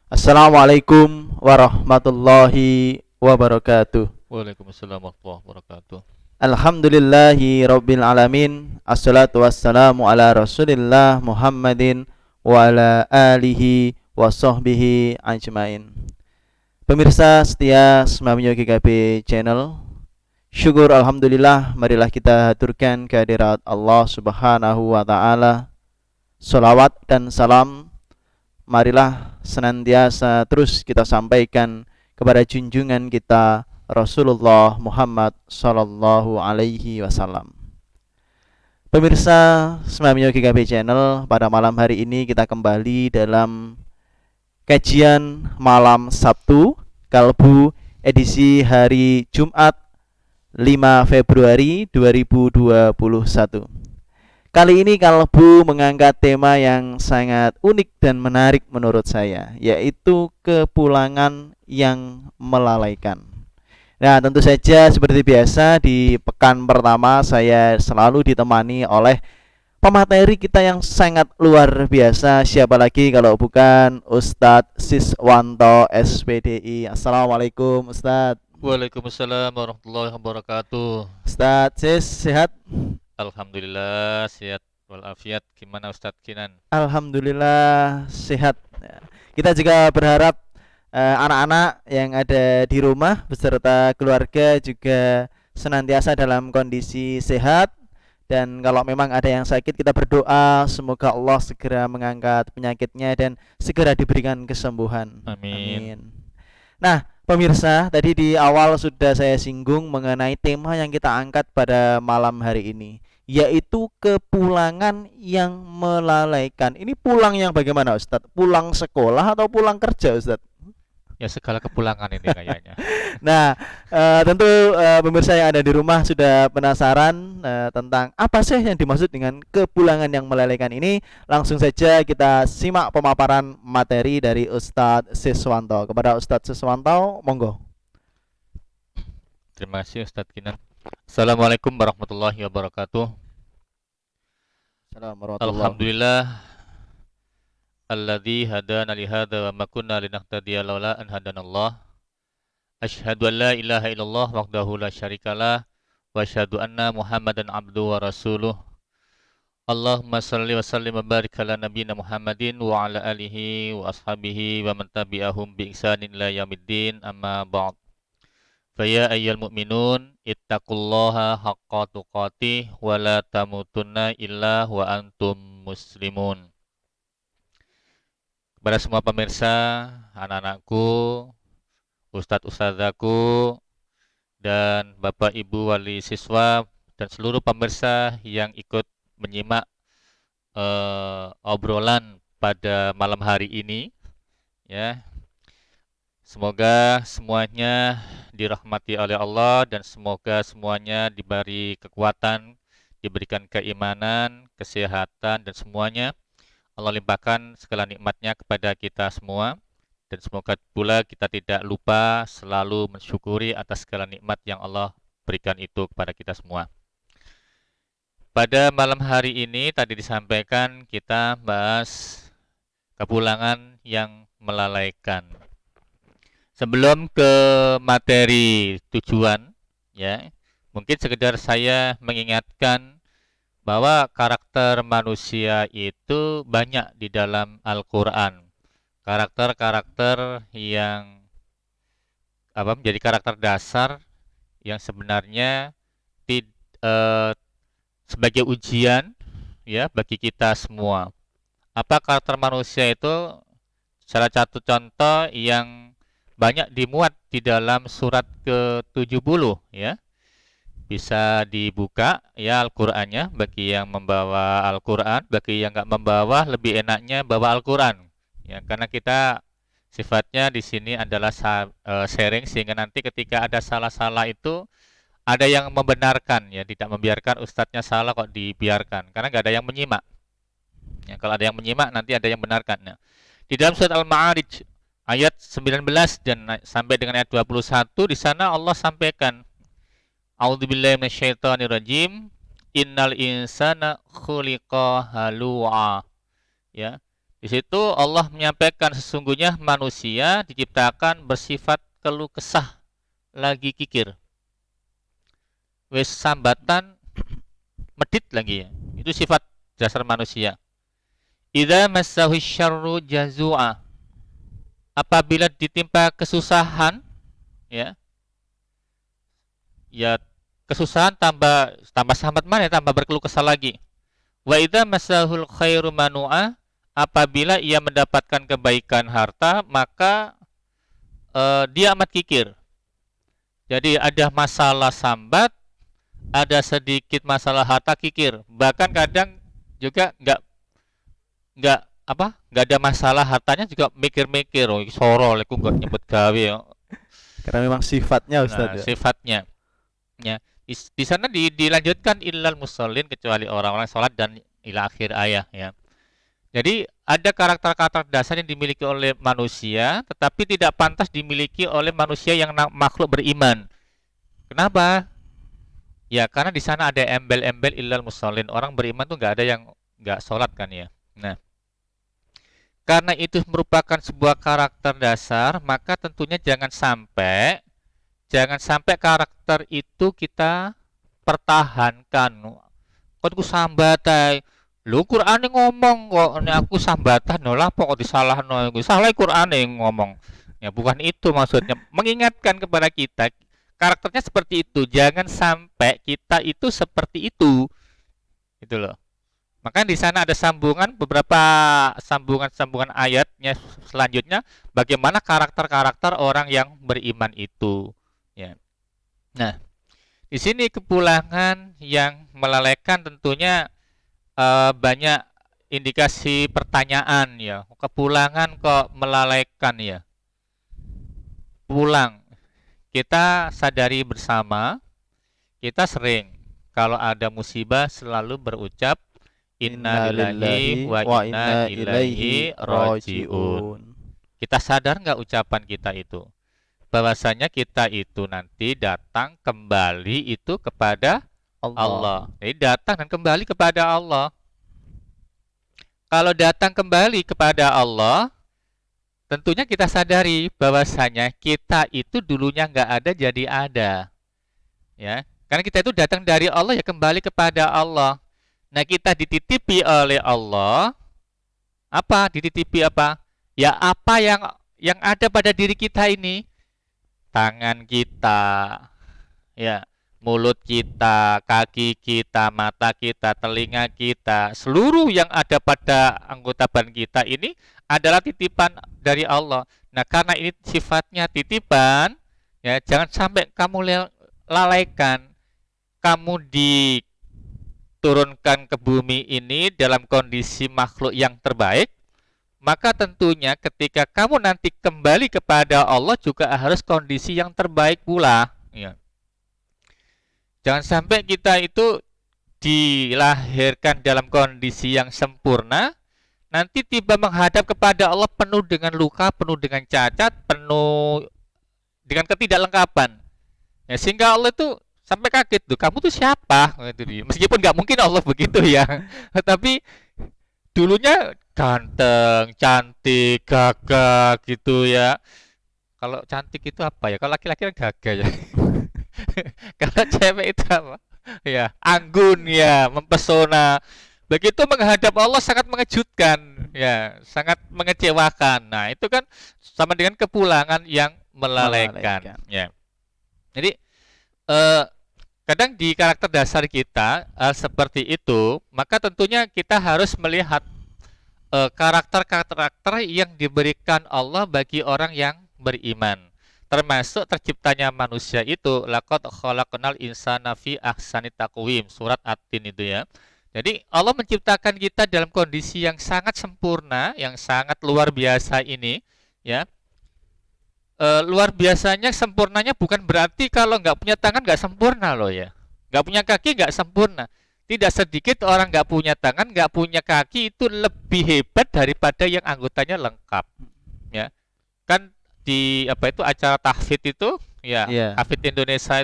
Assalamualaikum warahmatullahi wabarakatuh. Waalaikumsalam warahmatullahi wabarakatuh. Alhamdulillahi rabbil alamin. Assalatu wassalamu ala rasulillah Muhammadin wa ala alihi wa sahbihi ajmain. Pemirsa setia Semamio GKB Channel, syukur alhamdulillah, marilah kita haturkan kehadirat Allah Subhanahu wa taala. Salawat dan salam marilah senantiasa terus kita sampaikan kepada junjungan kita Rasulullah Muhammad sallallahu alaihi wasallam. Pemirsa Semamio GKB Channel, pada malam hari ini kita kembali dalam kajian malam Sabtu Kalbu edisi hari Jumat 5 Februari 2021. Kali ini Kalbu mengangkat tema yang sangat unik dan menarik menurut saya, yaitu kepulangan yang melalaikan. Nah, tentu saja seperti biasa di pekan pertama saya selalu ditemani oleh pemateri kita yang sangat luar biasa. Siapa lagi kalau bukan Ustadz Siswanto SPDI. Assalamualaikum Ustadz. Waalaikumsalam warahmatullahi wabarakatuh. Ustadz Sis, sehat? Alhamdulillah sehat walafiat. Gimana Ustadz Kinan? Alhamdulillah sehat. Ya. Kita juga berharap anak-anak yang ada di rumah beserta keluarga juga senantiasa dalam kondisi sehat, dan kalau memang ada yang sakit kita berdoa semoga Allah segera mengangkat penyakitnya dan segera diberikan kesembuhan. Amin. Amin. Nah, pemirsa, tadi di awal sudah saya singgung mengenai tema yang kita angkat pada malam hari ini, yaitu kepulangan yang melalaikan. Ini pulang yang bagaimana, Ustadz? Pulang sekolah atau pulang kerja, Ustadz? Ya segala kepulangan ini kayaknya. Nah, tentu pemirsa yang ada di rumah sudah penasaran tentang apa sih yang dimaksud dengan kepulangan yang melalaikan ini. Langsung saja kita simak pemaparan materi dari Ustadz Siswanto. Kepada Ustadz Siswanto, monggo. Terima kasih Ustadz Kinan. Assalamualaikum warahmatullahi wabarakatuh. Assalamualaikum warahmatullahi. Alhamdulillah alladzi hadana li hadza wa ma kunna linahtadiya laula an hadanallah. Asyhadu an la ilaha illallah wahdahu la syarikalah wa asyhadu anna Muhammadan abduhu wa rasuluh. Allahumma salli wa sallim wa barik ala nabiyina Muhammadin wa ala alihi wa ashabihi wa man tabi'ahum bi ihsanin ila yaumiddin, amma ba'd. Fa ya ayyuhal mu'minun ittaqullaha haqqa tuqatih wa la tamutunna illa wa antum muslimun. Kepada semua pemirsa, anak-anakku, ustadz-ustadzaku, dan Bapak Ibu wali siswa dan seluruh pemirsa yang ikut menyimak obrolan pada malam hari ini, ya. Semoga semuanya dirahmati oleh Allah dan semoga semuanya diberi kekuatan, diberikan keimanan, kesehatan, dan semuanya Allah limpahkan segala nikmatnya kepada kita semua. Dan semoga pula kita tidak lupa selalu mensyukuri atas segala nikmat yang Allah berikan itu kepada kita semua. Pada malam hari ini tadi disampaikan kita bahas kepulangan yang melalaikan. Sebelum ke materi tujuan, ya, mungkin sekedar saya mengingatkan bahwa karakter manusia itu banyak di dalam Al-Quran. Karakter-karakter yang menjadi karakter dasar yang sebenarnya tid, eh, sebagai ujian, ya, bagi kita semua. Apa karakter manusia itu? Salah satu contoh yang banyak dimuat di dalam surat ke-70, ya. Bisa dibuka ya Al-Qur'annya bagi yang membawa Al-Qur'an, bagi yang nggak membawa lebih enaknya bawa Al-Qur'an. Ya, karena kita sifatnya di sini adalah sharing, sehingga nanti ketika ada salah-salah itu ada yang membenarkan, ya, tidak membiarkan ustadznya salah kok dibiarkan, karena nggak ada yang menyimak. Ya, kalau ada yang menyimak nanti ada yang benarkan. Nah, di dalam surat Al-Ma'arij ayat 19 dan sampai dengan ayat 21 di sana Allah sampaikan, A'udzubillahi minasyaitonirrajim. Innal insana khuliqa halu'a. Ya. Di Di situ Allah menyampaikan sesungguhnya manusia diciptakan bersifat keluh kesah, lagi kikir. Wis sambatan medit lagi ya. Itu sifat dasar manusia. Idza massahu syarru jazua. Apabila ditimpa kesusahan, ya, ya kesusahan tambah sambat mana tambah berkeluh kesah lagi. Wa idza massahul khairu manua. Apabila ia mendapatkan kebaikan harta, maka dia amat kikir. Jadi ada masalah sambat, ada sedikit masalah harta kikir. Bahkan kadang juga nggak ada masalah hartanya juga mikir-mikir, oh soro aku nggak nyebut gawe ya. Karena memang sifatnya Ustaz Nah, ya. sifatnya ya. Di sana dilanjutkan illal musallin, kecuali orang-orang sholat dan ila akhir ayat ya. Jadi ada karakter-karakter dasar yang dimiliki oleh manusia, tetapi tidak pantas dimiliki oleh manusia yang makhluk beriman. Kenapa? Ya karena di sana ada embel-embel illal musallin. Orang beriman tuh nggak ada yang nggak sholat kan ya. Nah, karena itu merupakan sebuah karakter dasar, maka tentunya jangan sampai karakter itu kita pertahankan. Kok aku sambatai? Lu Quran ngomong kok, ini aku sambatan lah kok disalahno iku. Salah Quran yang ngomong. Ya bukan itu maksudnya. Mengingatkan kepada kita karakternya seperti itu. Jangan sampai kita itu seperti itu. Itu loh. Maka di sana ada beberapa sambungan ayatnya selanjutnya bagaimana karakter-karakter orang yang beriman itu. Ya. Nah, di sini kepulangan yang melalaikan tentunya banyak indikasi pertanyaan ya. Kepulangan kok melalaikan ya. Pulang. Kita sadari bersama, kita sering kalau ada musibah selalu berucap Inna innalillahi lillahi wa wa inna inna ilaihi ilaihi rajiun. rajiun. Kita sadar nggak ucapan kita itu? Bahwasanya kita itu nanti datang kembali itu kepada Allah. Allah. Jadi datang dan kembali kepada Allah. Kalau datang kembali kepada Allah, tentunya kita sadari bahwasanya kita itu dulunya nggak ada jadi ada. Ya, karena kita itu datang dari Allah ya kembali kepada Allah. Nah, kita dititipi oleh Allah. Apa? Dititipi apa? Ya apa yang ada pada diri kita ini? Tangan kita, ya, mulut kita, kaki kita, mata kita, telinga kita, seluruh yang ada pada anggota badan kita ini adalah titipan dari Allah. Nah, karena ini sifatnya titipan, ya, jangan sampai kamu lalaikan. Kamu diturunkan ke bumi ini dalam kondisi makhluk yang terbaik, maka tentunya ketika kamu nanti kembali kepada Allah juga harus kondisi yang terbaik pula. Ya. Jangan sampai kita itu dilahirkan dalam kondisi yang sempurna, nanti tiba menghadap kepada Allah penuh dengan luka, penuh dengan cacat, penuh dengan ketidaklengkapan. Ya, sehingga Allah itu sampai kaget tuh, kamu tuh siapa? Meskipun nggak mungkin Allah begitu ya, tetapi dulunya ganteng, cantik, gagah gitu ya. Kalau cantik itu apa ya? Kalau laki-laki kan gagah ya. Kalau cewek itu apa? Ya, anggun ya, mempesona. Begitu menghadap Allah sangat mengejutkan, ya, sangat mengecewakan. Nah, itu kan sama dengan kepulangan yang melalaikan, ya. Jadi kadang di karakter dasar kita seperti itu, maka tentunya kita harus melihat karakter-karakter yang diberikan Allah bagi orang yang beriman. Termasuk terciptanya manusia itu laqad khalaqnal insana fi ahsani taqwim, surat At-Tin itu ya. Jadi Allah menciptakan kita dalam kondisi yang sangat sempurna, yang sangat luar biasa ini ya. Luar biasanya sempurnanya bukan berarti kalau nggak punya tangan nggak sempurna loh ya. Nggak punya kaki nggak sempurna. Tidak sedikit orang nggak punya tangan, nggak punya kaki itu lebih hebat daripada yang anggotanya lengkap. Ya, kan di apa itu acara tahfidz itu, ya, tahfidz Indonesia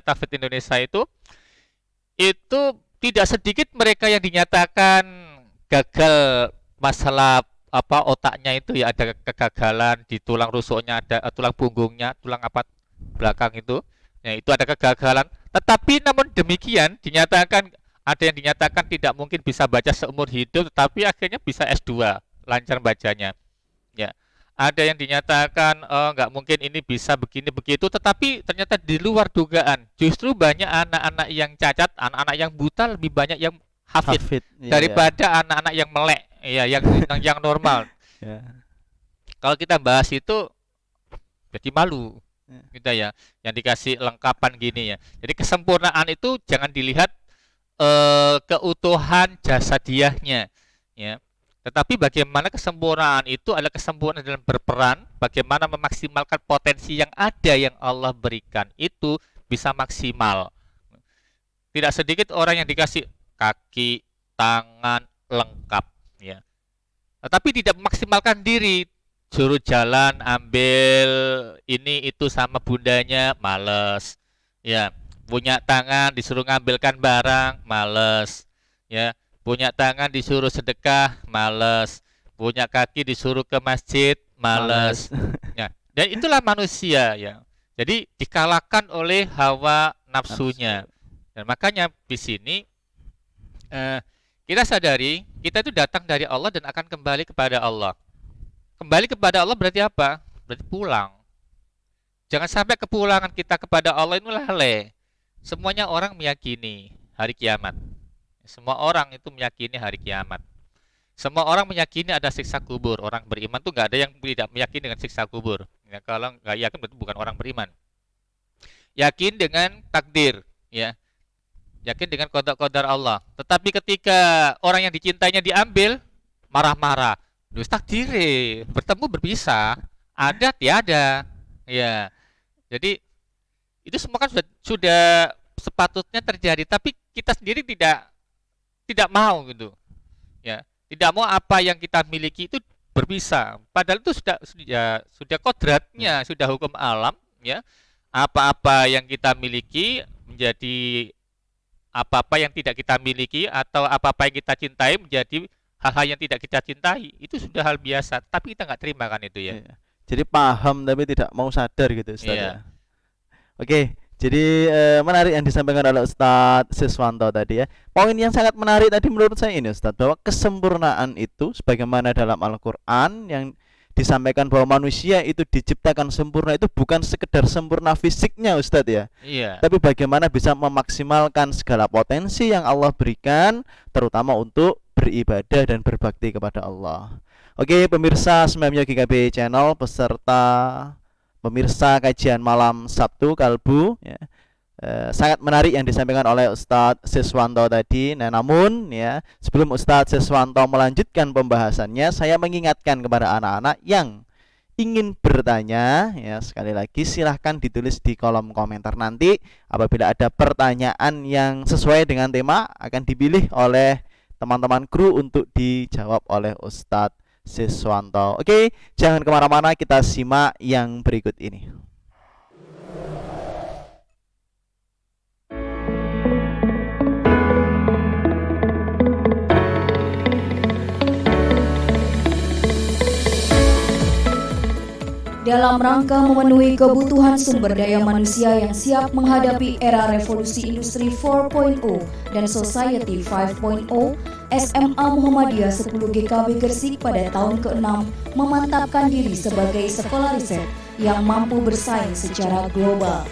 itu tidak sedikit mereka yang dinyatakan gagal masalah apa otaknya itu ya ada kegagalan di tulang rusuknya, ada tulang punggungnya, tulang apa belakang itu. Ya, itu ada kegagalan. Tetapi namun demikian dinyatakan ada yang dinyatakan tidak mungkin bisa baca seumur hidup, tetapi akhirnya bisa S2, lancar bacanya. Ya. Ada yang dinyatakan nggak mungkin ini bisa begini begitu, tetapi ternyata di luar dugaan. Justru banyak anak-anak yang cacat, anak-anak yang buta lebih banyak yang hafid Hafid, ya ya. daripada anak-anak yang melek, ya yang normal. Ya. Kalau kita bahas itu jadi malu Ya. kita ya, yang dikasih lengkapan gini ya. Jadi kesempurnaan itu jangan dilihat keutuhan jasadiahnya, ya. Tetapi bagaimana kesempurnaan itu adalah kesempurnaan dalam berperan, bagaimana memaksimalkan potensi yang ada yang Allah berikan itu bisa maksimal. Tidak sedikit orang yang dikasih kaki, tangan lengkap, ya. Tetapi tidak memaksimalkan diri, suruh jalan ambil ini itu sama bundanya males, ya. Punya tangan disuruh ngambilkan barang males, ya. Punya tangan disuruh sedekah males, punya kaki disuruh ke masjid Males. males, ya. Dan itulah manusia, ya. Jadi dikalahkan oleh hawa Nafsu. nafsunya. Dan makanya di sini eh, kita sadari kita itu datang dari Allah dan akan kembali kepada Allah. Kembali kepada Allah berarti apa? Berarti pulang. Jangan sampai kepulangan kita kepada Allah itu lalai. Semuanya orang meyakini hari kiamat. Semua orang itu meyakini hari kiamat. Semua orang meyakini ada siksa kubur. Orang beriman tuh nggak ada yang tidak meyakini dengan siksa kubur. Ya, kalau nggak yakin berarti bukan orang beriman. Yakin dengan takdir, ya. Yakin dengan qada Allah. Tetapi ketika orang yang dicintainya diambil, marah-marah. Terus takdire, bertemu berpisah, ada tiada. Ya. Jadi itu semua kan sudah sepatutnya terjadi, tapi kita sendiri tidak mau gitu. Ya. Tidak mau apa yang kita miliki itu berpisah. Padahal itu sudah Ya. kodratnya, sudah hukum alam, ya. Apa-apa yang kita miliki menjadi apa-apa yang tidak kita miliki atau apa-apa yang kita cintai menjadi hal-hal yang tidak kita cintai, itu sudah hal biasa, tapi kita nggak terima kan itu ya. Iya. Jadi paham tapi tidak mau sadar gitu Ustaz Iya. ya. Oke, jadi menarik yang disampaikan oleh Ustadz Siswanto tadi ya. Poin yang sangat menarik tadi menurut saya ini Ustadz, bahwa kesempurnaan itu sebagaimana dalam Al-Qur'an yang disampaikan bahwa manusia itu diciptakan sempurna itu bukan sekedar sempurna fisiknya Ustadz ya, Iya. tapi bagaimana bisa memaksimalkan segala potensi yang Allah berikan, terutama untuk beribadah dan berbakti kepada Allah. Oke, pemirsa Semamnya GKB Channel beserta pemirsa kajian malam Sabtu Kalbu ya. Sangat menarik yang disampaikan oleh Ustadz Siswanto tadi. Nah, namun ya, sebelum Ustadz Siswanto melanjutkan pembahasannya, saya mengingatkan kepada anak-anak yang ingin bertanya ya, sekali lagi silahkan ditulis di kolom komentar. Nanti apabila ada pertanyaan yang sesuai dengan tema akan dipilih oleh teman-teman kru untuk dijawab oleh Ustadz Siswanto. Oke, jangan kemana-mana, kita simak yang berikut ini. Dalam rangka memenuhi kebutuhan sumber daya manusia yang siap menghadapi era revolusi industri 4.0 dan society 5.0, SMA Muhammadiyah 10 GKB Gresik pada tahun ke-6 memantapkan diri sebagai sekolah riset yang mampu bersaing secara global.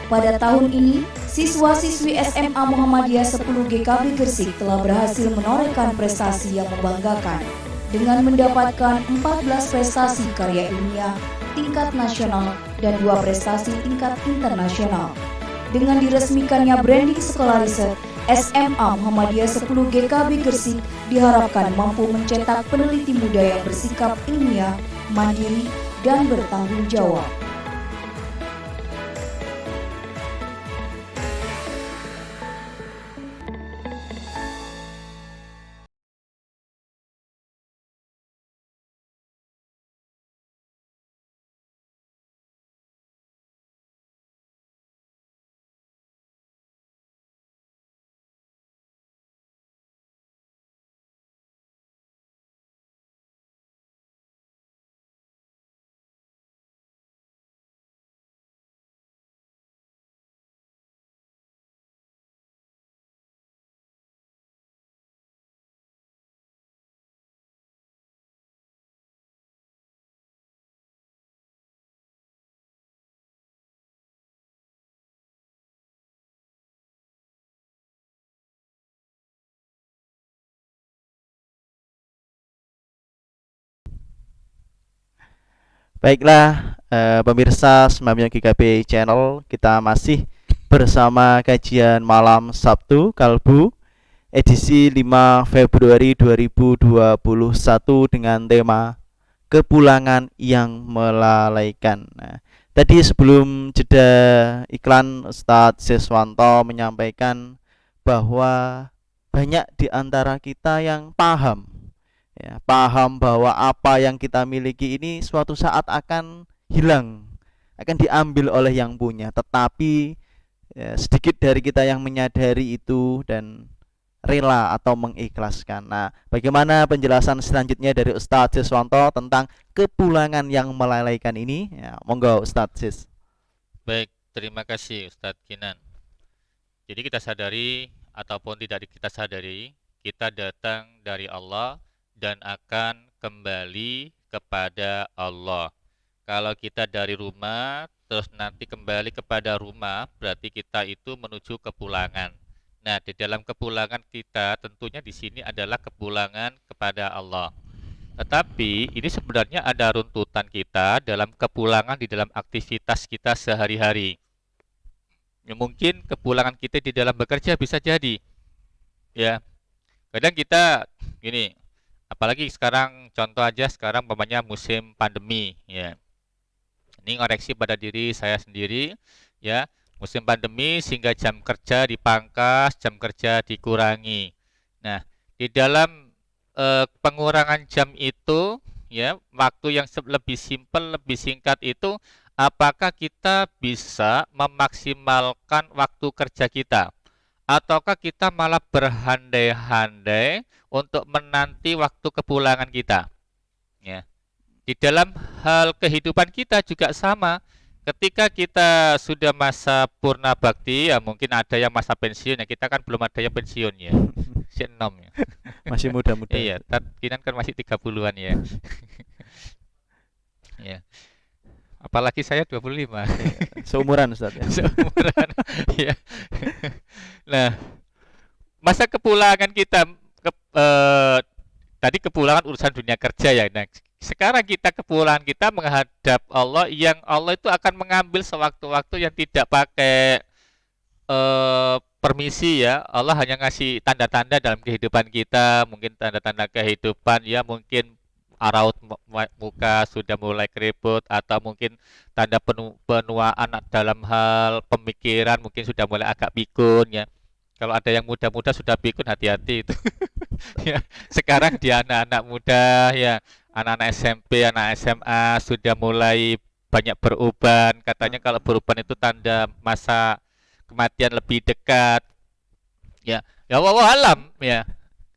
Pada tahun ini, siswa-siswi SMA Muhammadiyah 10 GKB Gresik telah berhasil menorehkan prestasi yang membanggakan dengan mendapatkan 14 prestasi karya ilmiah tingkat nasional dan 2 prestasi tingkat internasional. Dengan diresmikannya branding sekolah riset, SMA Muhammadiyah 10 GKB Gresik diharapkan mampu mencetak peneliti muda yang bersikap ilmiah, mandiri, dan bertanggung jawab. Baiklah, pemirsa Semamnya GKB Channel, kita masih bersama kajian malam Sabtu Kalbu edisi 5 Februari 2021 dengan tema kepulangan yang melalaikan. Nah, tadi sebelum jeda iklan, Ustadz Siswanto menyampaikan bahwa banyak di antara kita yang paham bahwa apa yang kita miliki ini suatu saat akan hilang, akan diambil oleh yang punya. Tetapi sedikit dari kita yang menyadari itu dan rela atau mengikhlaskan. Nah, bagaimana penjelasan selanjutnya dari Ustadz Siswanto tentang kepulangan yang melalaikan ini? Ya, monggo Ustadz Sis. Baik, terima kasih Ustadz Kinan. Jadi kita sadari ataupun tidak kita sadari, kita datang dari Allah dan akan kembali kepada Allah. Kalau kita dari rumah, terus nanti kembali kepada rumah, berarti kita itu menuju kepulangan. Nah, di dalam kepulangan kita tentunya di sini adalah kepulangan kepada Allah. Tetapi ini sebenarnya ada runtutan kita dalam kepulangan di dalam aktivitas kita sehari-hari. Ya, mungkin kepulangan kita di dalam bekerja bisa jadi. Ya, kadang kita gini, apalagi sekarang contoh aja sekarang umpamanya musim pandemi ya. Ini ngoreksi pada diri saya sendiri ya. Musim pandemi sehingga jam kerja dipangkas, jam kerja dikurangi. Nah, di dalam pengurangan jam itu ya, waktu yang lebih simpel, lebih singkat itu, apakah kita bisa memaksimalkan waktu kerja kita? Ataukah kita malah berandai-andai untuk menanti waktu kepulangan kita? Ya. Di dalam hal kehidupan kita juga sama. Ketika kita sudah masa purna bakti, ya mungkin ada yang masa pensiun, ya kita kan belum ada yang pensiun ya. Si 6 ya. Masih muda-muda. Iya, Kinan kan masih 30-an ya. Ya. Apalagi saya 25. Seumuran Ustadz ya. Seumuran. Ya. Nah, masa kepulangan kita tadi kepulangan urusan dunia kerja ya. Nah, sekarang kita kepulangan kita menghadap Allah yang Allah itu akan mengambil sewaktu-waktu yang tidak pakai permisi ya. Allah hanya ngasih tanda-tanda dalam kehidupan kita, mungkin tanda-tanda kehidupan ya, mungkin raut muka sudah mulai keriput, atau mungkin tanda penuaan dalam hal pemikiran mungkin sudah mulai agak pikun ya. Kalau ada yang muda-muda sudah pikun, hati-hati itu. Ya, sekarang di anak-anak muda ya, anak-anak SMP, anak SMA sudah mulai banyak beruban. Katanya kalau beruban itu tanda masa kematian lebih dekat. Ya, ya wallahu alam ya.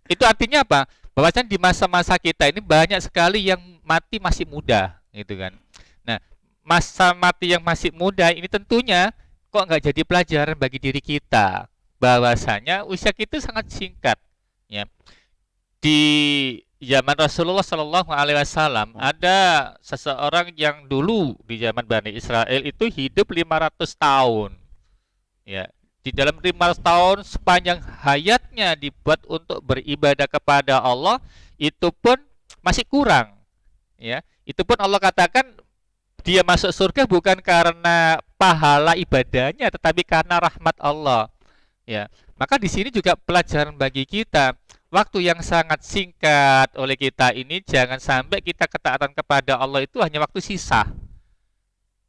Itu artinya apa? Bahwasanya di masa-masa kita ini banyak sekali yang mati masih muda, gitu kan. Nah, masa mati yang masih muda ini tentunya kok nggak jadi pelajaran bagi diri kita. Bahwasanya usia kita sangat singkat, ya. Di zaman Rasulullah Shallallahu Alaihi Wasallam ada seseorang yang dulu di zaman Bani Israel itu hidup 500 tahun. Ya, di dalam 500 tahun sepanjang hayatnya dibuat untuk beribadah kepada Allah, itu pun masih kurang. Ya, itu pun Allah katakan dia masuk surga bukan karena pahala ibadahnya, tetapi karena rahmat Allah. Ya, maka di sini juga pelajaran bagi kita. Waktu yang sangat singkat oleh kita ini, jangan sampai kita ketaatan kepada Allah itu hanya waktu sisa.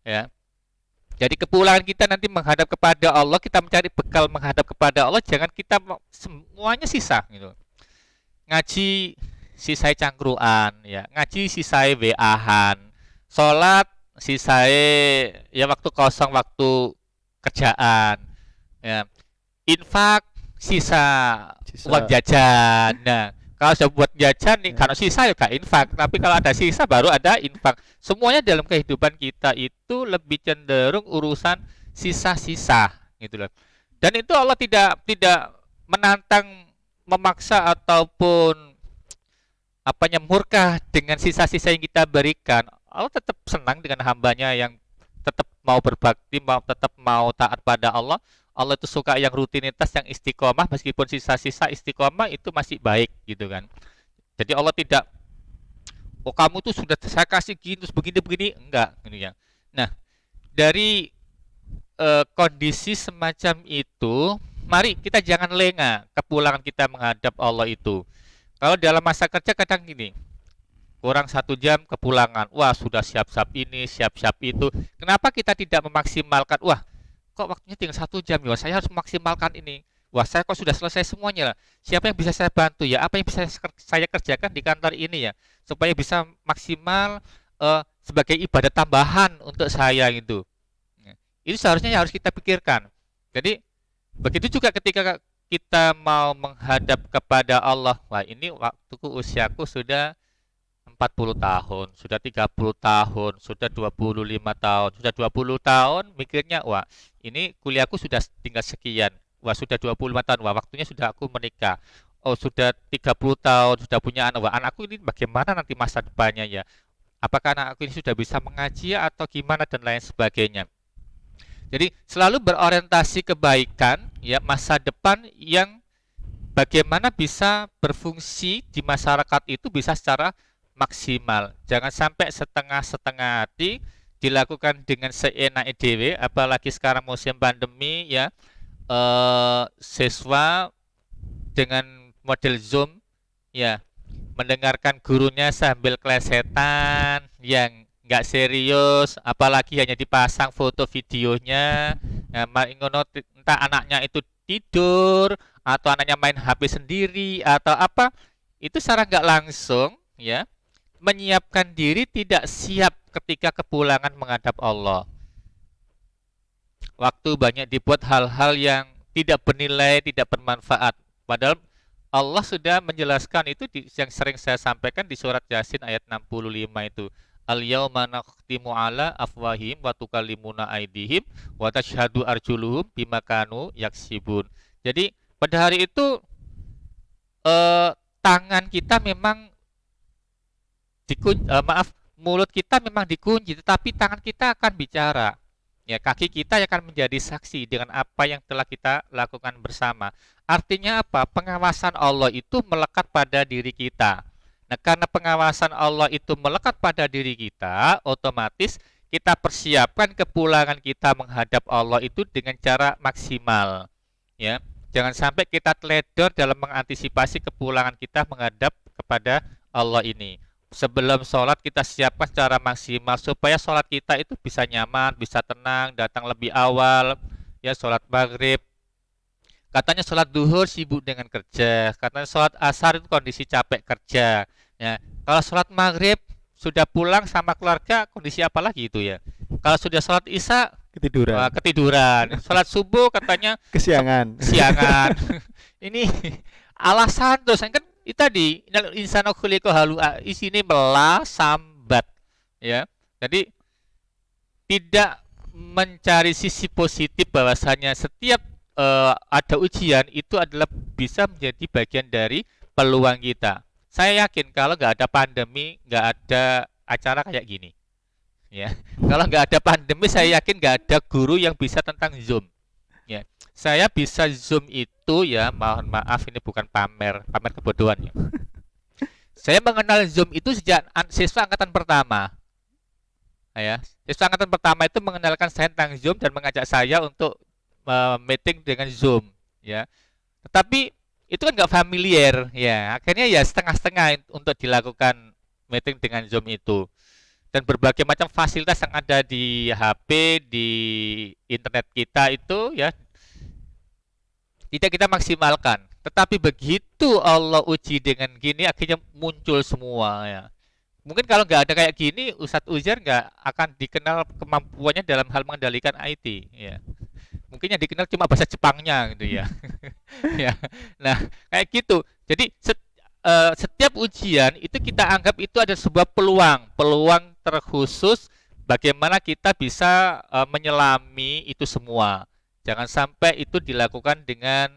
Ya. Jadi kepulangan kita nanti menghadap kepada Allah, kita mencari bekal menghadap kepada Allah, jangan kita semuanya sisa gitu. Ngaji sisai cangkruan ya, ngaji sisai WA-han, sholat sisai ya waktu kosong, waktu kerjaan. Ya. Infak sisa uang jajan. Nah, kalau sudah buat jajan nih, kalau sisa ya gak infak. Tapi kalau ada sisa baru ada infak. Semuanya dalam kehidupan kita itu lebih cenderung urusan sisa-sisa, gitu loh. Dan itu Allah tidak menantang, memaksa ataupun murka dengan sisa-sisa yang kita berikan. Allah tetap senang dengan hambanya yang tetap mau berbakti, tetap mau taat pada Allah. Allah itu suka yang rutinitas, yang istiqomah, meskipun sisa-sisa istiqomah itu masih baik gitu kan. Jadi Allah tidak oh kamu tuh sudah saya kasih gini terus begini-begini, enggak gitu ya. Nah, dari kondisi semacam itu, mari kita jangan lengah kepulangan kita menghadap Allah itu. Kalau dalam masa kerja kadang gini, kurang 1 jam kepulangan, wah sudah siap-siap ini, siap-siap itu. Kenapa kita tidak memaksimalkan? Wah, kok waktunya tinggal 1 jam ya? Saya harus memaksimalkan ini. Wah, saya kok sudah selesai semuanya lah. Siapa yang bisa saya bantu ya? Apa yang bisa saya kerjakan di kantor ini ya? Supaya bisa maksimal sebagai ibadah tambahan untuk saya gitu. Itu seharusnya yang harus kita pikirkan. Jadi begitu juga ketika kita mau menghadap kepada Allah. Wah, ini waktuku, usiaku sudah 40 tahun, sudah 30 tahun, sudah 25 tahun, sudah 20 tahun mikirnya, wah, ini kuliahku sudah tinggal sekian. Wah, sudah 25 tahun, wah, waktunya sudah aku menikah. Oh, sudah 30 tahun, sudah punya anak. Wah, anakku ini bagaimana nanti masa depannya ya? Apakah anakku ini sudah bisa mengaji atau gimana dan lain sebagainya. Jadi selalu berorientasi kebaikan, ya, masa depan yang bagaimana bisa berfungsi di masyarakat itu bisa secara maksimal. Jangan sampai setengah-setengah hati dilakukan dengan seenak dhewe, apalagi sekarang musim pandemi ya. Siswa dengan model Zoom ya, mendengarkan gurunya sambil klesetan yang nggak serius, apalagi hanya dipasang foto videonya. Nah, entah anaknya itu tidur atau anaknya main HP sendiri atau apa, itu secara nggak langsung ya menyiapkan diri tidak siap ketika kepulangan menghadap Allah. Waktu banyak dibuat hal-hal yang tidak bernilai, tidak bermanfaat. Padahal Allah sudah menjelaskan itu yang sering saya sampaikan di surat Yasin ayat 65 itu. Al-yauma nakhtimu ala afwahim wa tukallimuna aydihim wa tashhadu arjuluhum bima kanu yaksibun. Jadi pada hari itu tangan kita memang mulut kita memang dikunci, tetapi tangan kita akan bicara. Ya, kaki kita akan menjadi saksi dengan apa yang telah kita lakukan bersama. Artinya apa? Pengawasan Allah itu melekat pada diri kita. Nah, karena pengawasan Allah itu melekat pada diri kita, otomatis kita persiapkan kepulangan kita menghadap Allah itu dengan cara maksimal. Ya, jangan sampai kita teledor dalam mengantisipasi kepulangan kita menghadap kepada Allah ini. Sebelum sholat kita siapkan secara maksimal supaya sholat kita itu bisa nyaman, bisa tenang, datang lebih awal. Ya, sholat maghrib. Katanya sholat duhur sibuk dengan kerja. Katanya sholat asar itu kondisi capek kerja. Ya, kalau sholat maghrib sudah pulang sama keluarga, kondisi apa lagi itu ya? Kalau sudah sholat isya Ketiduran. ketiduran. Sholat subuh katanya Kesiangan. kesiangan. Ini alasan terus kan itu tadi insana khuliqa halu'a, isine melas sambat ya. Jadi tidak mencari sisi positif bahwasanya setiap ada ujian itu adalah bisa menjadi bagian dari peluang kita. Saya yakin kalau nggak ada pandemi, nggak ada acara kayak gini ya. Kalau nggak ada pandemi, saya yakin nggak ada guru yang bisa tentang Zoom ya. Saya bisa Zoom itu ya, mohon maaf ini bukan pamer kebodohan ya. Saya mengenal Zoom itu sejak siswa angkatan pertama. Ya, siswa angkatan pertama itu mengenalkan saya tentang Zoom dan mengajak saya untuk meeting dengan Zoom ya. Tetapi itu kan nggak familiar ya. Akhirnya ya setengah-setengah untuk dilakukan meeting dengan Zoom itu. Dan berbagai macam fasilitas yang ada di HP, di internet kita itu ya tidak kita maksimalkan. Tetapi begitu Allah uji dengan gini, akhirnya muncul semua ya. Mungkin kalau nggak ada kayak gini, Ustadz Uzair nggak akan dikenal kemampuannya dalam hal mengendalikan IT ya. Mungkin yang dikenal cuma bahasa Jepangnya gitu ya. Ya. Nah, kayak gitu. Jadi setiap ujian itu kita anggap itu ada sebuah peluang terkhusus bagaimana kita bisa menyelami itu semua. Jangan sampai itu dilakukan dengan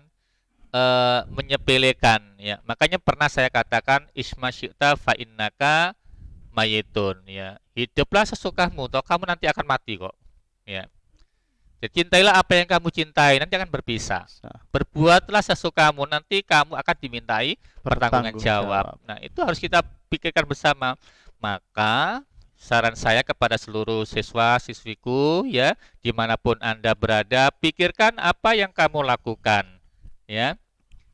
menyepelekan ya. Makanya pernah saya katakan isma syi'ta fa innaka mayitun ya. Hiduplah sesukamu toh kamu nanti akan mati kok. Ya. Jadi cintailah apa yang kamu cintai, nanti akan berpisah. Berbuatlah sesukamu, nanti kamu akan dimintai pertanggungjawaban. Nah, itu harus kita pikirkan bersama. Maka saran saya kepada seluruh siswa siswiku ya, dimanapun Anda berada, pikirkan apa yang kamu lakukan ya,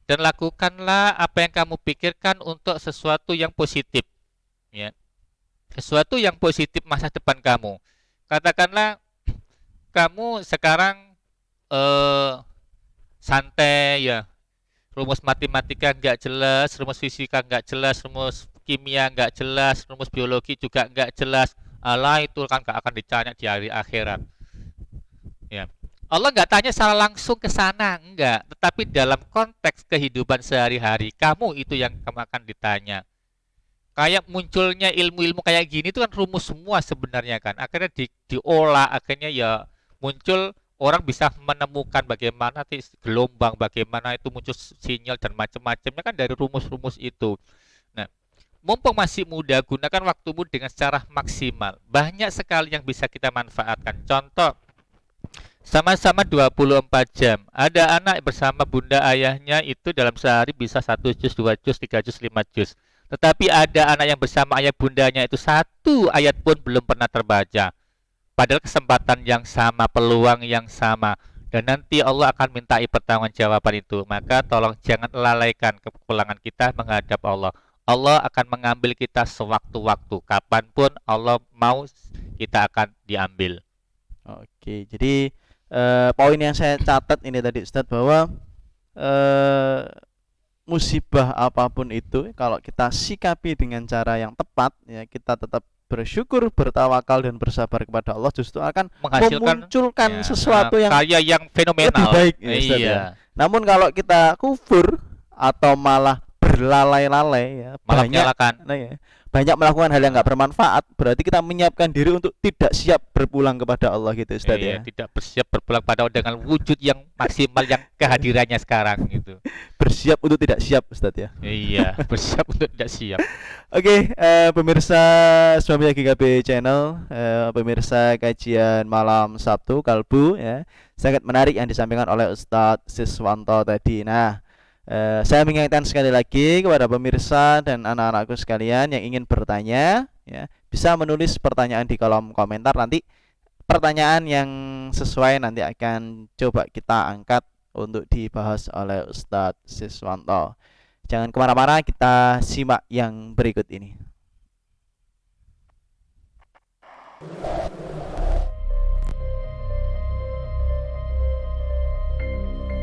dan lakukanlah apa yang kamu pikirkan untuk sesuatu yang positif ya, sesuatu yang positif masa depan kamu. Katakanlah kamu sekarang santai ya, rumus matematika nggak jelas, rumus fisika nggak jelas, rumus kimia nggak jelas, rumus biologi juga nggak jelas. Allah itu kan nggak akan ditanya di hari akhirat. Ya. Allah nggak tanya secara langsung ke sana, enggak. Tetapi dalam konteks kehidupan sehari-hari, kamu itu yang kamu akan ditanya. Kayak munculnya ilmu-ilmu kayak gini itu kan rumus semua sebenarnya kan. Akhirnya diolah, akhirnya ya muncul orang bisa menemukan bagaimana gelombang, bagaimana itu muncul sinyal dan macam-macamnya kan dari rumus-rumus itu. Nah, mumpung masih muda, gunakan waktumu dengan secara maksimal. Banyak sekali yang bisa kita manfaatkan. Contoh, sama-sama 24 jam. Ada anak bersama bunda ayahnya itu dalam sehari bisa 1 juz, 2 juz, 3 juz, 5 juz. Tetapi ada anak yang bersama ayah bundanya itu 1 ayat pun belum pernah terbaca. Padahal kesempatan yang sama, peluang yang sama. Dan nanti Allah akan mintai pertanggungjawaban itu. Maka tolong jangan lalaikan kepulangan kita menghadap Allah. Allah akan mengambil kita sewaktu-waktu. Kapanpun Allah mau, kita akan diambil. Oke, jadi poin yang saya catat ini tadi Ustadz, bahwa musibah apapun itu kalau kita sikapi dengan cara yang tepat ya, kita tetap bersyukur, bertawakal dan bersabar kepada Allah, justru akan memunculkan sesuatu yang karya yang fenomenal, lebih baik ya, Ustadz, ya. Namun kalau kita kufur atau malah berlalai-lalai ya, malah menyalahkan, banyak melakukan hal yang nggak bermanfaat, berarti kita menyiapkan diri untuk tidak siap berpulang kepada Allah gitu Ustadz, ya. Tidak bersiap berpulang pada Allah dengan wujud yang maksimal yang kehadirannya sekarang gitu. Bersiap untuk tidak siap Ustadz, ya. Iya, bersiap untuk tidak siap. Oke, pemirsa Suami GKB Channel, pemirsa kajian malam Sabtu Kalbu ya, sangat menarik yang disampaikan oleh Ustadz Siswanto tadi. Nah, saya mengingatkan sekali lagi kepada pemirsa dan anak-anakku sekalian yang ingin bertanya ya, bisa menulis pertanyaan di kolom komentar. Nanti pertanyaan yang sesuai nanti akan coba kita angkat untuk dibahas oleh Ustadz Siswanto. Jangan kemana-mana, kita simak yang berikut ini.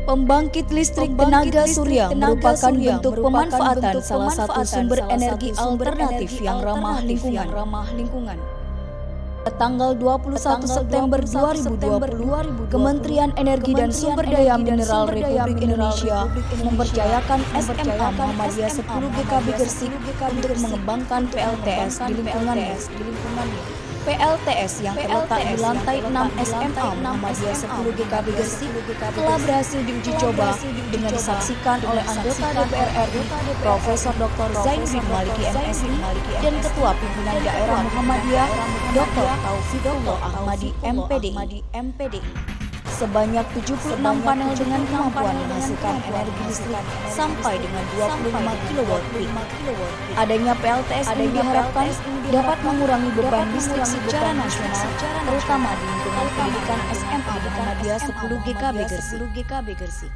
Pembangkit listrik tenaga surya merupakan bentuk pemanfaatan salah satu sumber energi alternatif yang ramah lingkungan. Tanggal 21 September 2020, Kementerian Energi dan Sumber Daya Mineral Republik Indonesia mempercayakan SMA Muhammadiyah 10 GKB Gersik untuk mengembangkan PLTS di lingkungannya. PLTS yang terletak di lantai 6 SMA Muhammadiyah 10 GKB Gersik telah berhasil diuji coba dengan disaksikan oleh anggota DPR RI Profesor Dr. Zainuddin Maliki MSI dan Ketua Pimpinan Daerah Muhammadiyah Dr. Taufiqullah Ahmadi MPDI. Sebanyak 76 panel dengan kemampuan menghasilkan energi listrik sampai dengan 25 kW peak. Adanya PLTS ini diharapkan dapat mengurangi beban listrik secara nasional, terutama di lingkungan pendidikan SMA Muhammadiyah 10 GKB Gersik.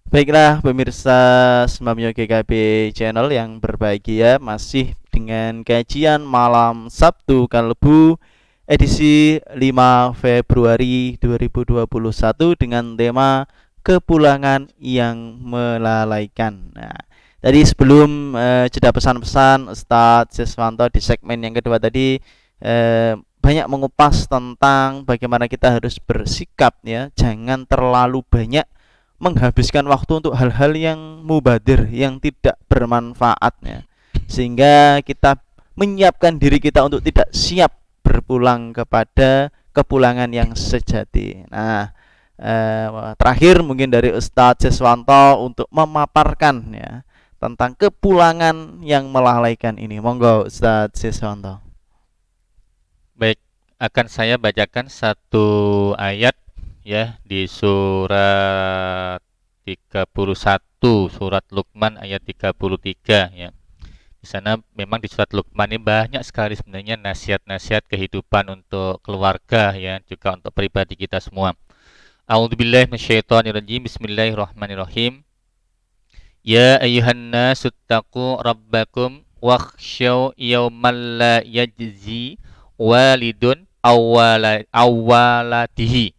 Baiklah pemirsa Semamio GKB Channel yang berbahagia, masih dengan kajian malam Sabtu Kalbu edisi 5 Februari 2021 dengan tema kepulangan yang melalaikan. Nah, tadi sebelum jeda pesan-pesan, Ustadz Siswanto di segmen yang kedua tadi banyak mengupas tentang bagaimana kita harus bersikap, ya, jangan terlalu banyak menghabiskan waktu untuk hal-hal yang mubadir, yang tidak bermanfaat, ya, sehingga kita menyiapkan diri kita untuk tidak siap berpulang kepada kepulangan yang sejati. Nah, terakhir mungkin dari Ustadz Siswanto untuk memaparkan, ya, tentang kepulangan yang melalaikan ini. Monggo Ustadz Siswanto. Baik, akan saya bacakan satu ayat ya di surat 31, surat Luqman ayat 33 ya. Di sana memang di surat Luqman ini banyak sekali sebenarnya nasihat-nasihat kehidupan untuk keluarga ya, juga untuk pribadi kita semua. A'udzubillahi minasyaitonirrajim. Bismillahirrahmanirrahim. Ya ayyuhan nasu taqu rabbakum wakhshaw yawman la yajzi walidun awwaladihi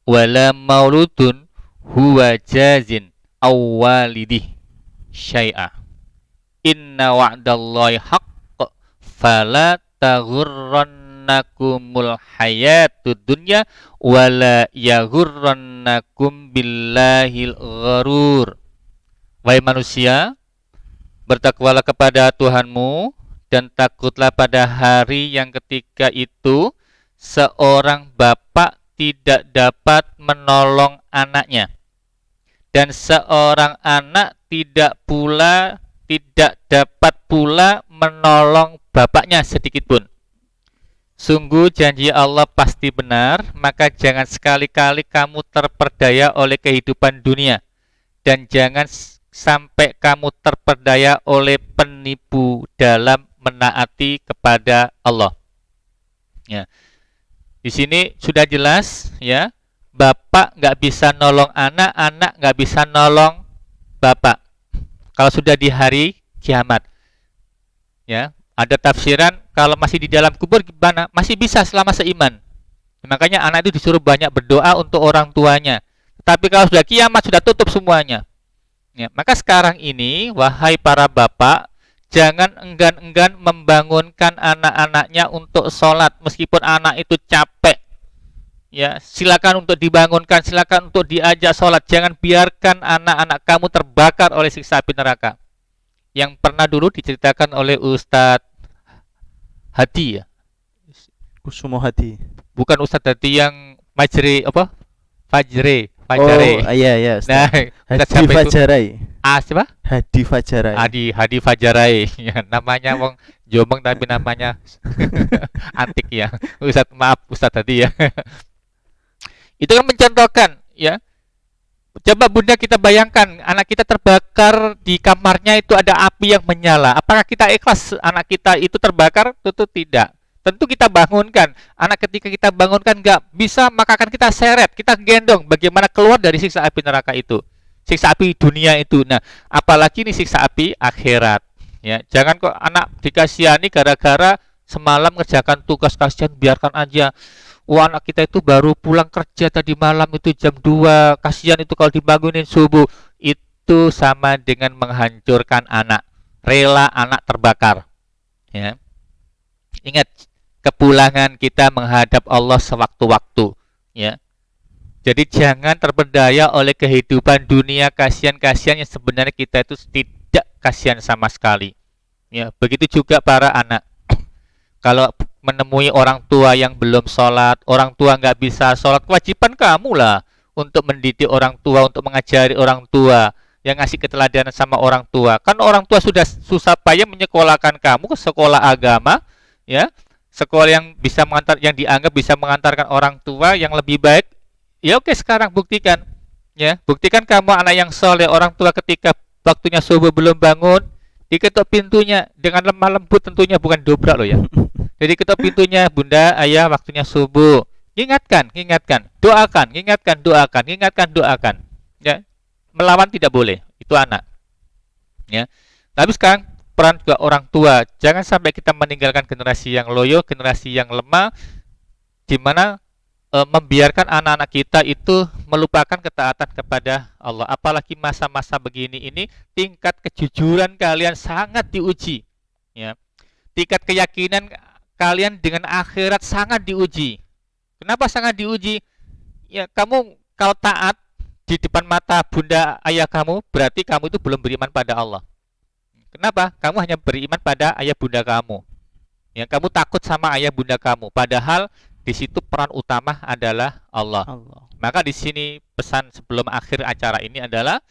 wala mauludun huwa jazin awwalidih syai'a. Inna wa'dallahi haqq fala taghurrannakumul hayatud dunya wala yaghurrannakum billahil gharur. Wahai manusia, bertakwalah kepada Tuhanmu dan takutlah pada hari yang ketika itu seorang bapak tidak dapat menolong anaknya dan seorang anak tidak dapat pula menolong bapaknya sedikit pun. Sungguh janji Allah pasti benar, maka jangan sekali-kali kamu terperdaya oleh kehidupan dunia dan jangan sampai kamu terperdaya oleh penipu dalam menaati kepada Allah. Ya. Di sini sudah jelas ya, bapak nggak bisa nolong anak, anak nggak bisa nolong bapak. Kalau sudah di hari kiamat, ya ada tafsiran kalau masih di dalam kubur gimana? Masih bisa selama seiman. Makanya anak itu disuruh banyak berdoa untuk orang tuanya. Tapi kalau sudah kiamat sudah tutup semuanya. Ya, maka sekarang ini, wahai para bapak, jangan enggan-enggan membangunkan anak-anaknya untuk sholat meskipun anak itu capek. Ya, silakan untuk dibangunkan, silakan untuk diajak sholat. Jangan biarkan anak-anak kamu terbakar oleh siksa api neraka. Yang pernah dulu diceritakan oleh Ustadz Hadi ya. Kusumo Hadi. Bukan Ustadz Hadi yang Majri apa? Fajre. Oh iya. Nah, Hadi Fajarai. Siapa? Hadi Fajarai. Hadi Fajarai. Ya, namanya wong Jombang tapi namanya antik ya. Ustadz tadi ya. Itu kan mencontohkan ya. Coba Bunda kita bayangkan anak kita terbakar di kamarnya itu ada api yang menyala. Apakah kita ikhlas anak kita itu terbakar? Tentu tidak. Tentu kita bangunkan. Anak ketika kita bangunkan nggak bisa, maka akan kita seret, kita gendong bagaimana keluar dari siksa api neraka itu. Siksa api dunia itu. Nah, apalagi ini siksa api akhirat. Ya, jangan kok anak dikasihani gara-gara semalam ngerjakan tugas, kasihan biarkan aja. Wah, anak kita itu baru pulang kerja tadi malam itu jam 2. Kasihan itu kalau dibangunin subuh. Itu sama dengan menghancurkan anak. Rela anak terbakar. Ya. Ingat, kepulangan kita menghadap Allah sewaktu-waktu, ya. Jadi jangan terperdaya oleh kehidupan dunia, kasihan-kasihan yang sebenarnya kita itu tidak kasihan sama sekali. Ya, begitu juga para anak. Kalau menemui orang tua yang belum sholat, orang tua nggak bisa sholat, kewajiban kamu lah untuk mendidik orang tua, untuk mengajari orang tua, yang ngasih keteladanan sama orang tua. Kan orang tua sudah susah payah menyekolahkan kamu ke sekolah agama, ya, sekolah yang bisa yang dianggap bisa mengantarkan orang tua yang lebih baik. Ya oke, sekarang buktikan, ya, buktikan kamu anak yang soleh. Orang tua ketika waktunya subuh belum bangun, diketuk pintunya dengan lemah lembut, tentunya bukan dobrak loh ya. Jadi ketuk pintunya, Bunda, Ayah, waktunya subuh. Ingatkan, doakan, doakan. Ya, melawan tidak boleh, itu anak. Ya, tapi sekarang peran juga orang tua. Jangan sampai kita meninggalkan generasi yang loyo, generasi yang lemah, di mana membiarkan anak-anak kita itu melupakan ketaatan kepada Allah. Apalagi masa-masa begini ini, tingkat kejujuran kalian sangat diuji, ya. Tingkat keyakinan kalian dengan akhirat sangat diuji. Kenapa sangat diuji? Ya, kamu kalau taat di depan mata bunda ayah kamu, berarti kamu itu belum beriman pada Allah. Kenapa? Kamu hanya beriman pada ayah bunda kamu. Ya, kamu takut sama ayah bunda kamu, padahal di situ peran utama adalah Allah. Maka di sini pesan sebelum akhir acara ini adalah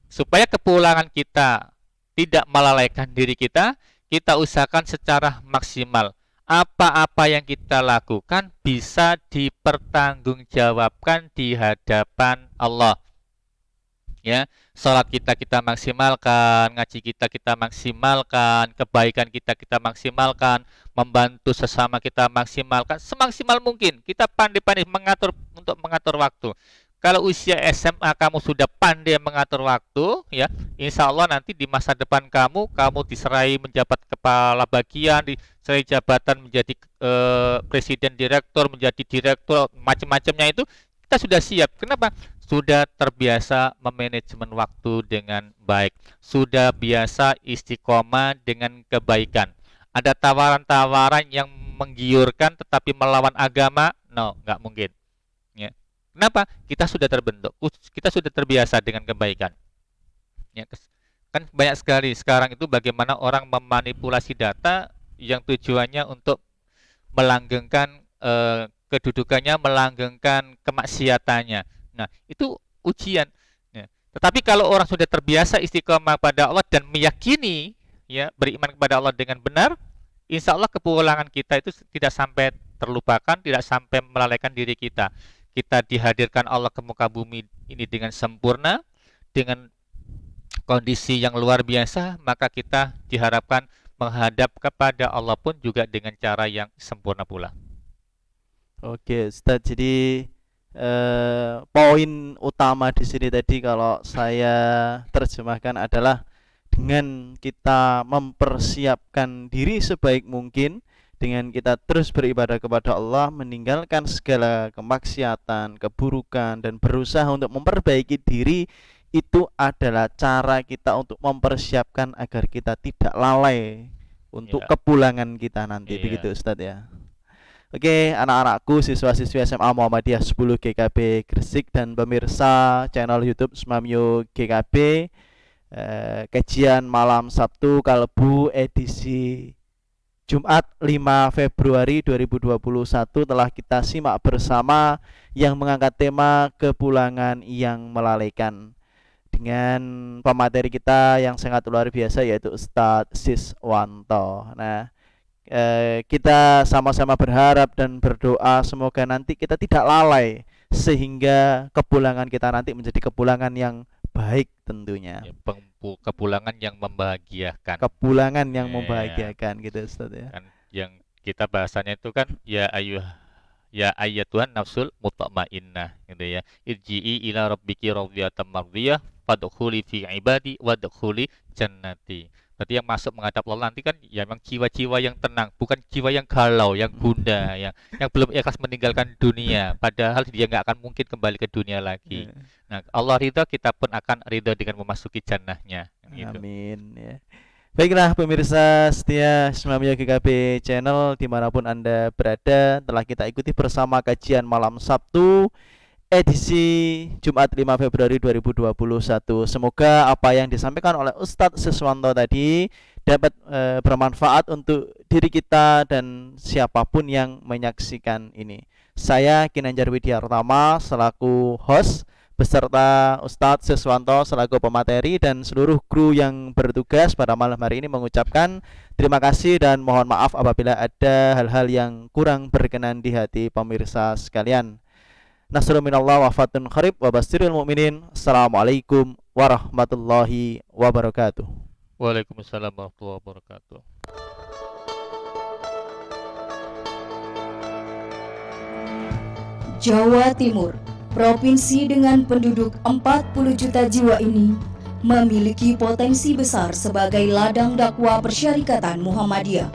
supaya kepulangan kita tidak melalaikan diri kita, kita usahakan secara maksimal. Apa-apa yang kita lakukan bisa dipertanggungjawabkan di hadapan Allah. Ya, salat kita maksimalkan, ngaji kita maksimalkan, kebaikan kita maksimalkan, membantu sesama kita maksimalkan semaksimal mungkin. Kita pandai-pandai untuk mengatur waktu. Kalau usia SMA kamu sudah pandai mengatur waktu, ya, insya Allah nanti di masa depan kamu diserai menjabat kepala bagian, diserai jabatan menjadi presiden, direktur, menjadi direktur, macam-macamnya itu kita sudah siap. Kenapa? Sudah terbiasa memanajemen waktu dengan baik, sudah biasa istiqomah dengan kebaikan. Ada tawaran-tawaran yang menggiurkan tetapi melawan agama? No, nggak mungkin. Ya. Kenapa? Kita sudah terbentuk, kita sudah terbiasa dengan kebaikan. Ya, kan banyak sekali sekarang itu bagaimana orang memanipulasi data yang tujuannya untuk melanggengkan kedudukannya, melanggengkan kemaksiatannya. Nah, itu ujian. Ya. Tetapi kalau orang sudah terbiasa istiqomah pada Allah dan meyakini, ya, beriman kepada Allah dengan benar, insya Allah kepulangan kita itu tidak sampai terlupakan, tidak sampai melalaikan diri kita. Kita dihadirkan Allah ke muka bumi ini dengan sempurna, dengan kondisi yang luar biasa, maka kita diharapkan menghadap kepada Allah pun juga dengan cara yang sempurna pula. Oke, Ustaz. Jadi poin utama di sini tadi kalau saya terjemahkan adalah dengan kita mempersiapkan diri sebaik mungkin, dengan kita terus beribadah kepada Allah, meninggalkan segala kemaksiatan, keburukan, dan berusaha untuk memperbaiki diri, itu adalah cara kita untuk mempersiapkan agar kita tidak lalai untuk kepulangan kita nanti. Begitu Ustadz ya. Oke, anak-anakku, siswa-siswi SMA Muhammadiyah 10 GKB Gresik dan pemirsa channel YouTube Smamyo GKB, kajian malam Sabtu Kalbu edisi Jumat 5 Februari 2021 telah kita simak bersama, yang mengangkat tema kepulangan yang melalaikan, dengan pemateri kita yang sangat luar biasa yaitu Ustadz Siswanto. Nah, kita sama-sama berharap dan berdoa semoga nanti kita tidak lalai sehingga kepulangan kita nanti menjadi kepulangan yang baik tentunya. Ya, kepulangan yang membahagiakan. Kepulangan yang membahagiakan gitu Ustaz ya. Kan yang kita bahasanya itu kan ya ayyatuhan nafsul mutmainnah gitu ya. Irji'i ila rabbiki radhiyatan mardiyah fadkhuli fi ibadi wadkhuli jannati. Berarti yang masuk menghadap Allah nanti kan ya memang jiwa-jiwa yang tenang, bukan jiwa yang galau, yang gundah, yang belum ikhlas meninggalkan dunia, padahal dia nggak akan mungkin kembali ke dunia lagi. Nah, Allah ridha, kita pun akan ridha dengan memasuki jannahnya. Gitu. Amin. Ya. Baiklah pemirsa setia Smamyo GKB Channel dimanapun Anda berada, telah kita ikuti bersama kajian malam Sabtu edisi Jumat 5 Februari 2021. Semoga apa yang disampaikan oleh Ustadz Siswanto tadi dapat bermanfaat untuk diri kita dan siapapun yang menyaksikan ini. Saya Kinanjar Widyartama selaku host beserta Ustadz Siswanto selaku pemateri dan seluruh kru yang bertugas pada malam hari ini mengucapkan terima kasih dan mohon maaf apabila ada hal-hal yang kurang berkenan di hati pemirsa sekalian. Nasrul minallah wa fatun kharib wa basirul mu'minin. Assalamualaikum warahmatullahi wabarakatuh. Waalaikumsalam warahmatullahi wabarakatuh. Jawa Timur, provinsi dengan penduduk 40 juta jiwa ini, memiliki potensi besar sebagai ladang dakwah persyarikatan Muhammadiyah,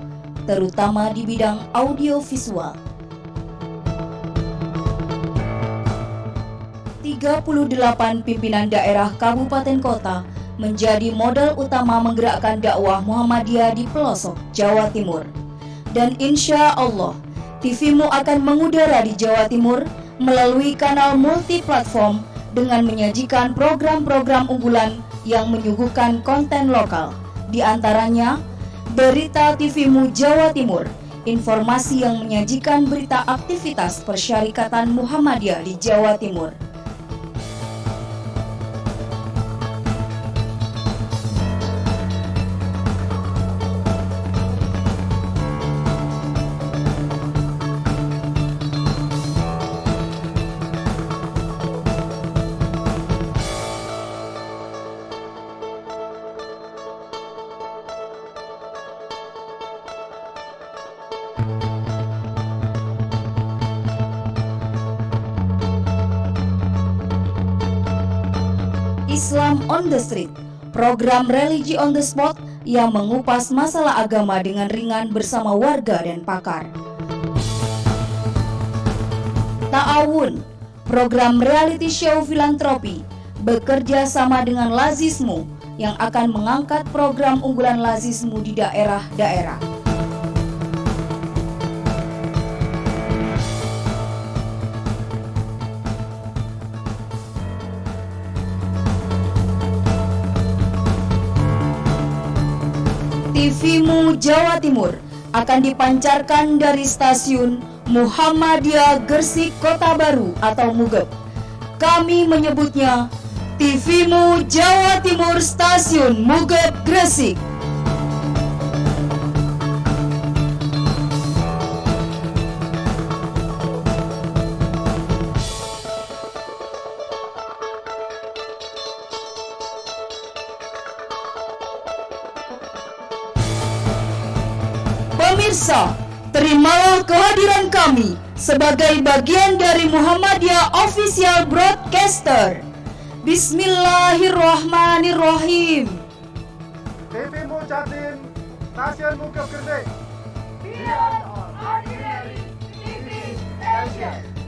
terutama di bidang audiovisual. 38 pimpinan daerah kabupaten kota menjadi modal utama menggerakkan dakwah Muhammadiyah di pelosok Jawa Timur. Dan insya Allah, TVmu akan mengudara di Jawa Timur melalui kanal multi-platform dengan menyajikan program-program unggulan yang menyuguhkan konten lokal. Di antaranya, Berita TVmu Jawa Timur, informasi yang menyajikan berita aktivitas Persyarikatan Muhammadiyah di Jawa Timur. Islam on the Street, program religi on the spot yang mengupas masalah agama dengan ringan bersama warga dan pakar. Ta'awun, program reality show filantropi, bekerja sama dengan Lazismu yang akan mengangkat program unggulan Lazismu di daerah-daerah. TVmu Jawa Timur akan dipancarkan dari stasiun Muhammadiyah Gresik Kota Baru atau Mugep. Kami menyebutnya TVmu Jawa Timur Stasiun Mugep Gresik. Pemirsa, terimalah kehadiran kami sebagai bagian dari Muhammadiyah Official Broadcaster. Bismillahirrahmanirrahim. TVmu Jatim, Stasiun Mugep Gresik. Beyond Ordinary TV Station.